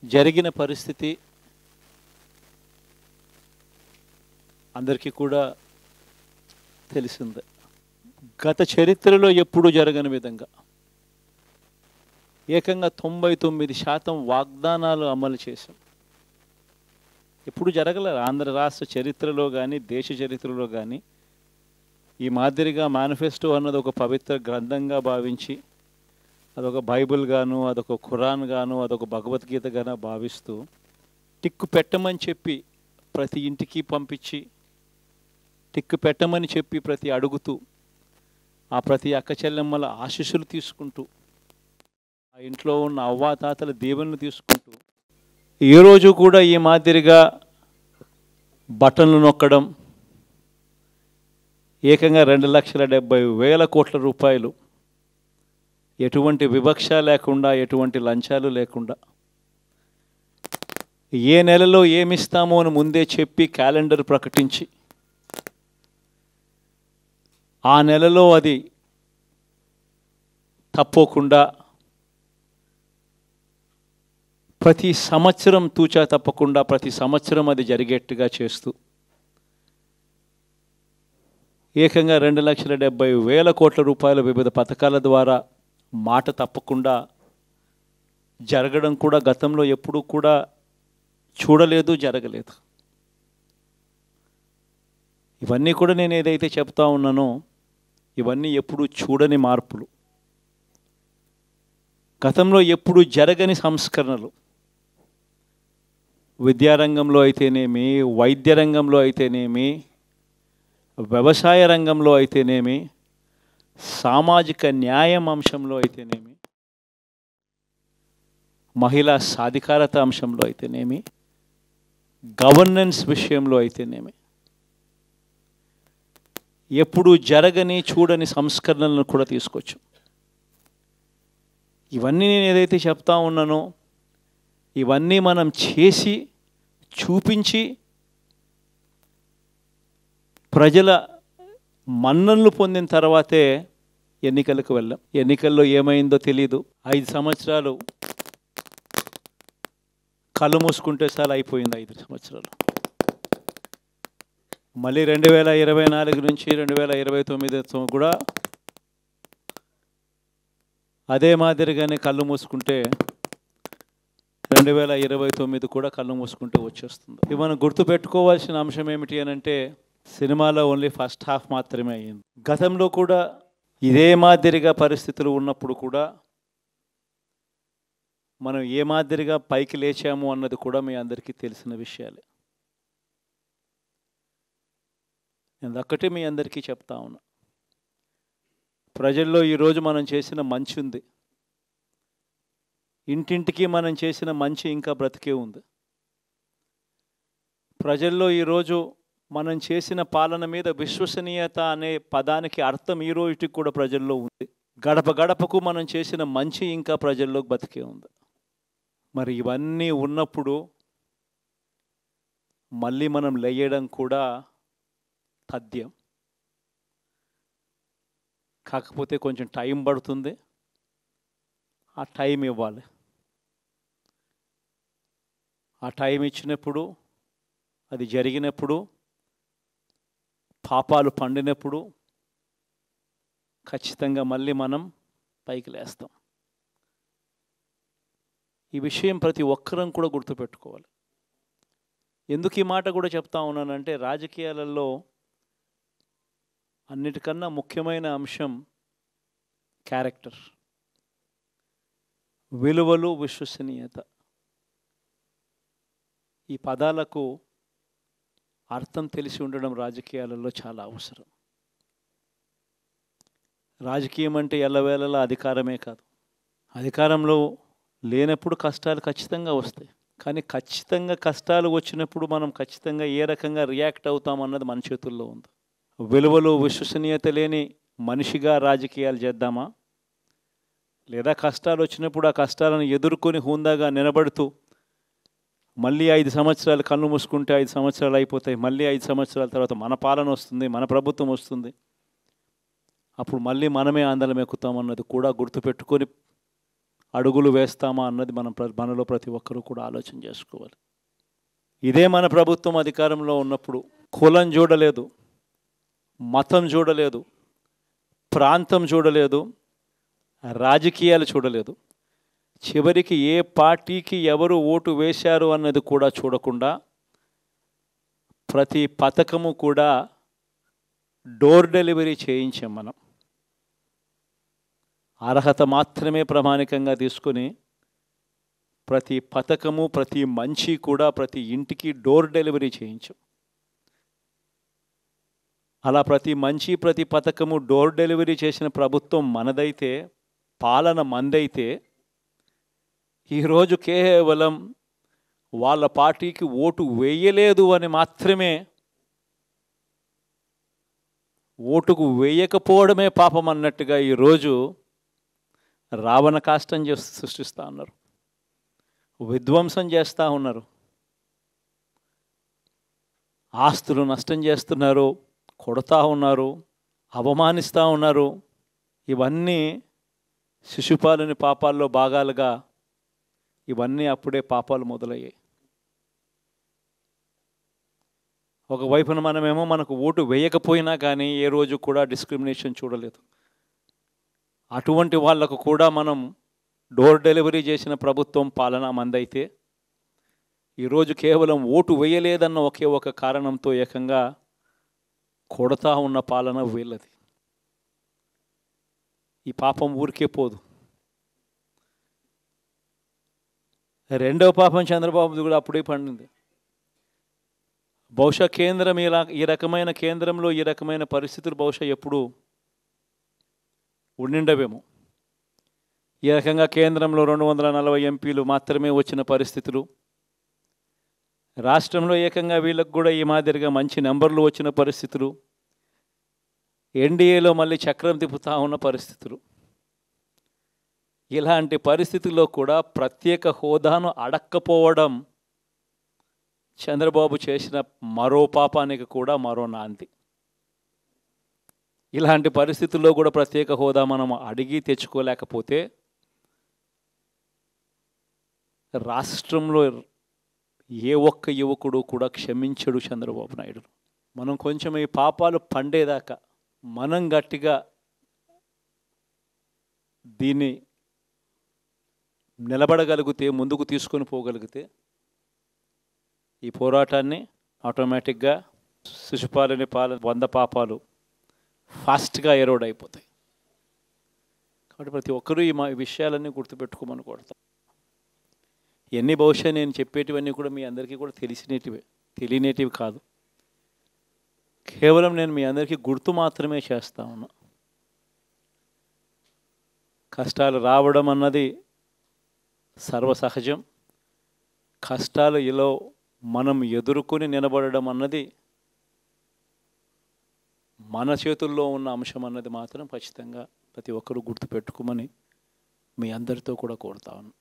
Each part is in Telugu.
జరిగిన పరిస్థితి అందరికీ కూడా తెలిసిందే. గత చరిత్రలో ఎప్పుడూ జరగని విధంగా ఏకంగా 99% వాగ్దానాలు అమలు చేశాం. ఎప్పుడు జరగలేదు ఆంధ్ర రాష్ట్ర చరిత్రలో కానీ దేశ చరిత్రలో కానీ. ఈ మాదిరిగా మేనిఫెస్టో అన్నది ఒక పవిత్ర గ్రంథంగా భావించి అదొక బైబిల్ గాను, అదొక ఖురాన్ గాను, అదొక భగవద్గీత గాను భావిస్తూ టిక్కు పెట్టమని చెప్పి ప్రతి ఇంటికి పంపించి, టిక్కు పెట్టమని చెప్పి ప్రతి అడుగుతూ, ఆ ప్రతి అక్క చెల్లెమ్మల ఆశీస్సులు తీసుకుంటూ, ఆ ఇంట్లో ఉన్న అవ్వాతాతల దీవెనలు తీసుకుంటూ, ఏ రోజు కూడా ఈ మాదిరిగా బటన్లు నొక్కడం, ఏకంగా 2,70,000 కోట్ల రూపాయలు ఎటువంటి వివక్ష లేకుండా, ఎటువంటి లంచాలు లేకుండా, ఏ నెలలో ఏమిస్తామో అని ముందే చెప్పి క్యాలెండర్ ప్రకటించి, ఆ నెలలో అది తప్పకుండా ప్రతి సంవత్సరం తూచా తప్పకుండా ప్రతి సంవత్సరం అది జరిగేట్టుగా చేస్తూ ఏకంగా 2,70,000 కోట్ల రూపాయల వివిధ పథకాల ద్వారా మాట తప్పకుండా జరగడం కూడా గతంలో ఎప్పుడూ కూడా చూడలేదు, జరగలేదు. ఇవన్నీ కూడా నేను ఏదైతే చెప్తా ఉన్నానో ఇవన్నీ ఎప్పుడూ చూడని మార్పులు, గతంలో ఎప్పుడూ జరగని సంస్కరణలు. విద్యారంగంలో అయితేనేమి, వైద్య రంగంలో అయితేనేమి, వ్యవసాయ రంగంలో అయితేనేమి, సామాజిక న్యాయం అంశంలో అయితేనేమి, మహిళా సాధికారత అంశంలో అయితేనేమి, గవర్నెన్స్ విషయంలో అయితేనేమి ఎప్పుడు జరగని చూడని సంస్కరణలను కూడా తీసుకొచ్చు. ఇవన్నీ నేను ఏదైతే చెప్తా ఉన్నానో ఇవన్నీ మనం చేసి చూపించి ప్రజల మన్ననలు పొందిన తర్వాతే ఎన్నికలకు వెళ్ళాం. ఎన్నికల్లో ఏమైందో తెలీదు. 5 సంవత్సరాలు కళ్ళు మూసుకుంటే చాలా అయిపోయింది. 5 సంవత్సరాలు మళ్ళీ 2024 నుంచి 2029 కూడా అదే మాదిరిగానే కళ్ళు మూసుకుంటే 2029 కూడా కళ్ళు మూసుకుంటే వచ్చేస్తుంది. ఇవి మనం గుర్తుపెట్టుకోవాల్సిన అంశం ఏమిటి అని అంటే సినిమాలో ఓన్లీ ఫస్ట్ హాఫ్ మాత్రమే అయ్యింది. గతంలో కూడా ఇదే మాదిరిగా పరిస్థితులు ఉన్నప్పుడు కూడా మనం ఏ మాదిరిగా పైకి లేచాము అన్నది కూడా మీ అందరికీ తెలిసిన విషయాలే. నేను ఒక్కటే మీ అందరికీ చెప్తా ఉన్నా, ప్రజల్లో ఈరోజు మనం చేసిన మంచి ఉంది. ఇంటింటికి మనం చేసిన మంచి ఇంకా బ్రతికే ఉంది. ప్రజల్లో ఈరోజు మనం చేసిన పాలన మీద విశ్వసనీయత అనే పదానికి అర్థం ఈ రోజుకి కూడా ప్రజల్లో ఉంది. గడప గడపకు మనం చేసిన మంచి ఇంకా ప్రజల్లో బతికే ఉంది. మరి ఇవన్నీ ఉన్నప్పుడు మళ్ళీ మనం లేయడం కూడా తథ్యం. కాకపోతే కొంచెం టైం పడుతుంది, ఆ టైం ఇవ్వాలి. ఆ టైం ఇచ్చినప్పుడు, అది జరిగినప్పుడు, పాపాలు పండినప్పుడు ఖచ్చితంగా మళ్ళీ మనం పైకి లేస్తాం. ఈ విషయం ప్రతి ఒక్కరం కూడా గుర్తుపెట్టుకోవాలి. ఎందుకు ఈ మాట కూడా చెప్తా ఉన్నానంటే రాజకీయాలలో అన్నిటికన్నా ముఖ్యమైన అంశం క్యారెక్టర్, విలువలు, విశ్వసనీయత. ఈ పదాలకు అర్థం తెలిసి ఉండడం రాజకీయాలలో చాలా అవసరం. రాజకీయం అంటే ఎల్లవేళలా అధికారమే కాదు. అధికారంలో లేనప్పుడు కష్టాలు ఖచ్చితంగా వస్తాయి. కానీ ఖచ్చితంగా కష్టాలు వచ్చినప్పుడు మనం ఖచ్చితంగా ఏ రకంగా రియాక్ట్ అవుతామన్నది మన చేతుల్లో ఉంది. విలువలు, విశ్వసనీయత లేని మనిషిగా రాజకీయాలు చేద్దామా, లేదా కష్టాలు వచ్చినప్పుడు ఆ కష్టాలను ఎదుర్కొని హుందాగా నిలబడుతూ మళ్ళీ 5 సంవత్సరాలు కళ్ళు మూసుకుంటే 5 సంవత్సరాలు అయిపోతాయి, మళ్ళీ 5 సంవత్సరాల తర్వాత మన పాలన వస్తుంది, మన ప్రభుత్వం వస్తుంది, అప్పుడు మళ్ళీ మనమే ఆందోళన ఎక్కుతామన్నది కూడా గుర్తుపెట్టుకొని అడుగులు వేస్తామా అన్నది మనలో ప్రతి ఒక్కరూ కూడా ఆలోచన చేసుకోవాలి. ఇదే మన ప్రభుత్వం అధికారంలో ఉన్నప్పుడు కులం చూడలేదు, మతం చూడలేదు, ప్రాంతం చూడలేదు, రాజకీయాలు చూడలేదు. చివరికి ఏ పార్టీకి ఎవరు ఓటు వేశారు అన్నది కూడా చూడకుండా ప్రతి పథకము కూడా డోర్ డెలివరీ చేయించాం మనం. అర్హత మాత్రమే ప్రామాణికంగా తీసుకొని ప్రతి పథకము, ప్రతి మంచి కూడా ప్రతి ఇంటికి డోర్ డెలివరీ చేయించాం. అలా ప్రతి మంచి, ప్రతి పథకము డోర్ డెలివరీ చేసిన ప్రభుత్వం మనదైతే, పాలన మందైతే, ఈరోజు కేవలం వాళ్ళ పార్టీకి ఓటు వేయలేదు అని మాత్రమే, ఓటుకు వేయకపోవడమే పాపం అన్నట్టుగా ఈరోజు రావణ కాష్టం సృష్టిస్తూ ఉన్నారు, విధ్వంసం చేస్తూ ఉన్నారు, ఆస్తులు నష్టం చేస్తున్నారు, కొడతా ఉన్నారు, అవమానిస్తూ ఉన్నారు. ఇవన్నీ శిశుపాలుని పాపాల్లో భాగాలుగా ఇవన్నీ అప్పుడే పాపాలు మొదలయ్యాయి. ఒకవైపున మనమేమో మనకు ఓటు వేయకపోయినా కానీ ఏ రోజు కూడా డిస్క్రిమినేషన్ చూడలేదు. అటువంటి వాళ్లకు కూడా మనం డోర్ డెలివరీ చేసిన ప్రభుత్వం పాలన మందైతే, ఈరోజు కేవలం ఓటు వేయలేదన్న ఒకే ఒక కారణంతో ఏకంగా కొడతా ఉన్న పాలన వీళ్ళది. ఈ పాపం ఊరికే పోదు. రెండవ పాపం చంద్రబాబుది కూడా అప్పుడే పండింది. బహుశా కేంద్రం ఈ రకమైన కేంద్రంలో ఈ రకమైన పరిస్థితులు బహుశా ఎప్పుడు ఉండిండవేమో. ఈ రకంగా కేంద్రంలో 240 ఎంపీలు మాత్రమే వచ్చిన పరిస్థితులు, రాష్ట్రంలో ఏకంగా వీళ్ళకు కూడా ఈ మాదిరిగా మంచి నెంబర్లు వచ్చిన పరిస్థితులు, ఎన్డీఏలో మళ్ళీ చక్రం తిప్పుతా ఉన్న పరిస్థితులు. ఇలాంటి పరిస్థితుల్లో కూడా ప్రత్యేక హోదాను అడక్కపోవడం చంద్రబాబు చేసిన మరో పాపానికి కూడా మరో నాంది. ఇలాంటి పరిస్థితుల్లో కూడా ప్రత్యేక హోదా మనం అడిగి తెచ్చుకోలేకపోతే రాష్ట్రంలో ఏ ఒక్క యువకుడు కూడా క్షమించడు చంద్రబాబు నాయుడు. మనం కొంచెం ఈ పాపాలు పండేదాకా మనం గట్టిగా దీన్ని నిలబడగలిగితే, ముందుకు తీసుకొని పోగలిగితే ఈ పోరాటాన్ని ఆటోమేటిక్గా శిశుపాలుని 100 పాపాలు ఫాస్ట్గా ఎరోడ్ అయిపోతాయి. కాబట్టి ప్రతి ఒక్కరూ ఈ విషయాలన్నీ గుర్తుపెట్టుకోమని కోరుతాం. ఎన్ని బహుశా నేను చెప్పేటివన్నీ కూడా మీ అందరికీ కూడా తెలియనేటివి కాదు. కేవలం నేను మీ అందరికీ గుర్తు మాత్రమే చేస్తా ఉన్నా. కష్టాలు రావడం అన్నది సర్వసహజం. కష్టాలు ఇలా మనం ఎదుర్కొని నిలబడడం అన్నది మన చేతుల్లో ఉన్న అంశం అన్నది మాత్రం ఖచ్చితంగా ప్రతి ఒక్కరూ గుర్తుపెట్టుకోమని మీ అందరితో కూడా కోరుతా ఉన్నాను.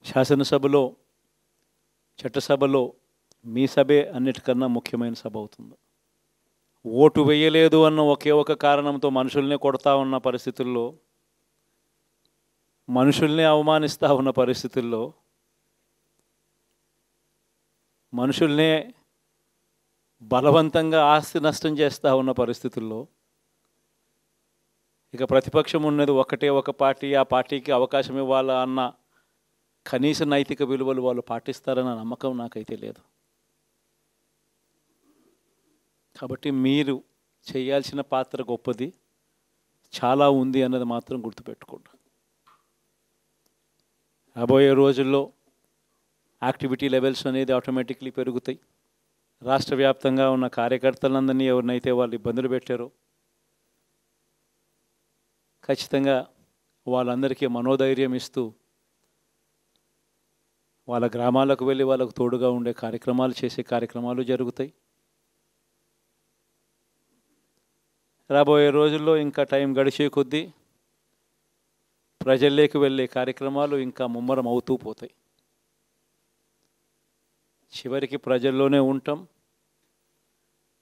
శాసనసభలో, చట్టసభలో మీ సభే అన్నిటికన్నా ముఖ్యమైన సభ అవుతుంది. ఓటు వేయలేదు అన్న ఒకే ఒక కారణంతో మనుషుల్ని కొడతా ఉన్న పరిస్థితుల్లో, మనుషుల్ని అవమానిస్తూ ఉన్న పరిస్థితుల్లో, మనుషుల్నే బలవంతంగా ఆస్తి నష్టం చేస్తూ ఉన్న పరిస్థితుల్లో ఇక ప్రతిపక్షం ఉన్నది ఒకటే ఒక పార్టీ, ఆ పార్టీకి అవకాశం ఇవ్వాలా అన్న కనీస నైతిక విలువలు వాళ్ళు పాటిస్తారన్న నమ్మకం నాకైతే లేదు. కాబట్టి మీరు చేయాల్సిన పాత్ర గొప్పది, చాలా ఉంది అన్నది మాత్రం గుర్తుపెట్టుకోండి. రాబోయే రోజుల్లో యాక్టివిటీ లెవెల్స్ అనేది ఆటోమేటిక్లీ పెరుగుతాయి. రాష్ట్ర వ్యాప్తంగా ఉన్న కార్యకర్తలందరినీ ఎవరినైతే వాళ్ళు ఇబ్బందులు పెట్టారో ఖచ్చితంగా వాళ్ళందరికీ మనోధైర్యం ఇస్తూ వాళ్ళ గ్రామాలకు వెళ్ళి వాళ్ళకు తోడుగా ఉండే కార్యక్రమాలు చేసే కార్యక్రమాలు జరుగుతాయి. రాబోయే రోజుల్లో ఇంకా టైం గడిచే కొద్దీ ప్రజల్లోకి వెళ్ళే కార్యక్రమాలు ఇంకా ముమ్మరం అవుతూ పోతాయి. చివరికి ప్రజల్లోనే ఉంటాం.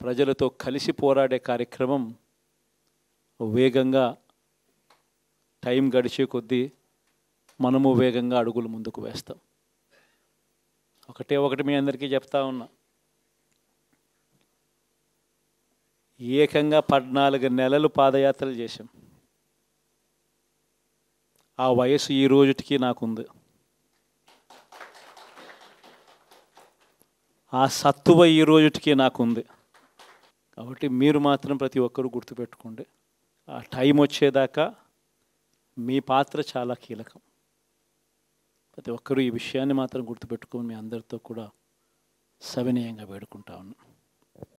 ప్రజలతో కలిసి పోరాడే కార్యక్రమం వేగంగా టైం గడిచే కొద్దీ మనము వేగంగా అడుగులు ముందుకు వేస్తాం. ఒకటి మీ అందరికీ చెప్తా ఉన్నా, ఏకంగా 14 నెలలు పాదయాత్రలు చేశాం. ఆ వయసు ఈ రోజుటికి నాకుంది. ఆ సత్తువ ఈ రోజుటికి నాకుంది. కాబట్టి మీరు మాత్రం ప్రతి ఒక్కరూ గుర్తుపెట్టుకోండి, ఆ టైం వచ్చేదాకా మీ పాత్ర చాలా కీలకం. ప్రతి ఒక్కరూ ఈ విషయాన్ని మాత్రం గుర్తుపెట్టుకొని మీ అందరితో కూడా సవినయంగా వేడుకుంటా ఉన్నాను.